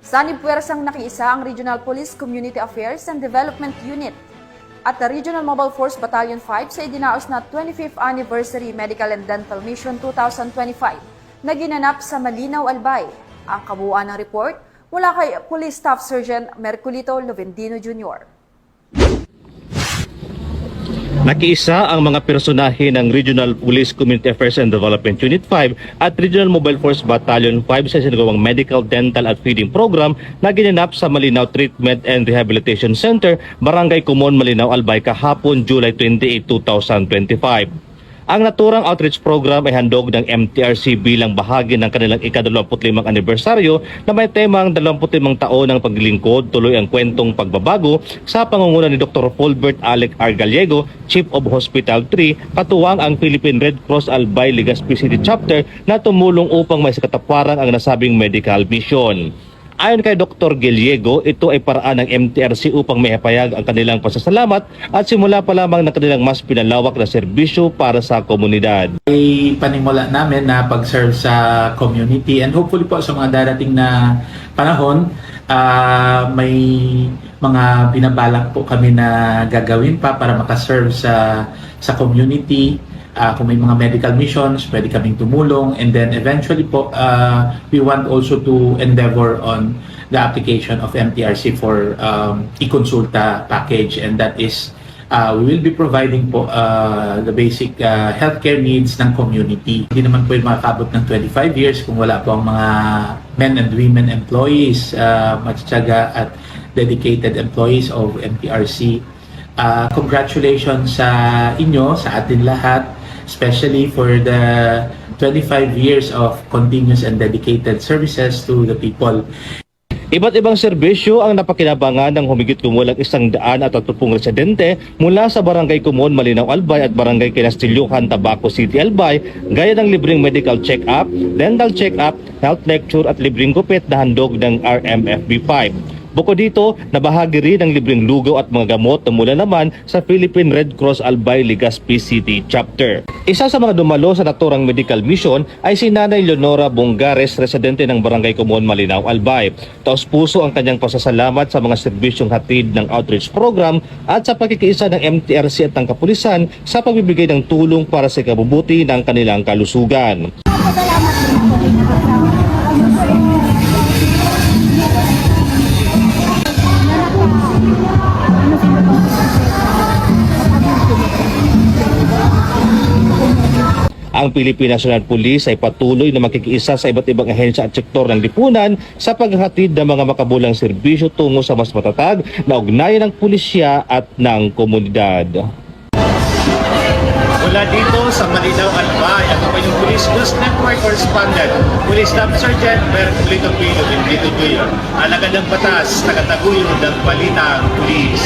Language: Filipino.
Sanib puwersang nakiisa ang Regional Police Community Affairs and Development Unit at the Regional Mobile Force Battalion 5 sa idinaos na 25th Anniversary Medical and Dental Mission 2025 na ginanap sa Malinaw, Albay. Ang kabuuan ng report mula kay Police Staff Sergeant Merculito Lovendino Jr. Nakiisa ang mga personahe ng Regional Police Community Affairs and Development Unit 5 at Regional Mobile Force Battalion 5 sa sinagawang Medical, Dental at Feeding Program na ginanap sa Malinaw Treatment and Rehabilitation Center, Barangay Kumon, Malinaw, Albay kahapon July 28, 2025. Ang naturang outreach program ay handog ng MTRC bilang bahagi ng kanilang ika-25 anibersaryo na may temang 25 taon ng paglilingkod, tuloy ang kwentong pagbabago sa pangunguna ni Dr. Fulbert Alec R. Gallego, Chief of Hospital 3, katuwang ang Philippine Red Cross Albay Legazpi City Chapter na tumulong upang may sakataparan ang nasabing medical mission. Ayon kay Dr. Gallego, ito ay paraan ng MTRC upang maipahayag ang kanilang pasasalamat at simula pa lamang ng kanilang mas pinalawak na serbisyo para sa komunidad. Ay panimula namin na pag-serve sa community and hopefully po sa mga darating na panahon, may mga binabalak po kami na gagawin pa para makaserve sa community. Kung may mga medical missions, pwede kaming tumulong. And then eventually po, we want also to endeavor on the application of MTRC for e-consulta package. And that is, we will be providing po the basic healthcare needs ng community. Hindi naman po yung makakabot ng 25 years kung wala po ang mga men and women employees, matyaga at dedicated employees of MTRC. Congratulations sa inyo, sa atin lahat, especially for the 25 years of continuous and dedicated services to the people. Iba't ibang serbisyo ang napakinabangan ng humigit kumulang 130 residente mula sa Barangay Kumon, Malinaw, Albay at Barangay Kinastilyokan, Tabaco City, Albay, gaya ng libreng medical check-up, dental check-up, health lecture at libreng gupit na handog ng RMFB 5. Bukod dito, nabahagi rin ang libreng lugaw at mga gamot na mula naman sa Philippine Red Cross Albay Legazpi City Chapter. Isa sa mga dumalo sa naturang medical mission ay si Nanay Leonora Bongares, residente ng Barangay Kumon, Malinaw, Albay. Taos puso ang kanyang pasasalamat sa mga serbisyong hatid ng outreach program at sa pagkikiisa ng MTRC at ng kapulisan sa pagbibigay ng tulong para sa ikabubuti ng kanilang kalusugan. Ang Philippine National Police ay patuloy na makikiisa sa iba't ibang ahensya at sektor ng lipunan sa paghahatid ng mga makabulang serbisyo tungo sa mas matatag na ugnayan ng pulisya at ng komunidad. Mula dito sa Malinaw, Albay, ako po yung Police News Network Correspondent, Police Staff Sergeant Merculito Jr. Alagad ng batas, tagataguyod ng balitang pulis.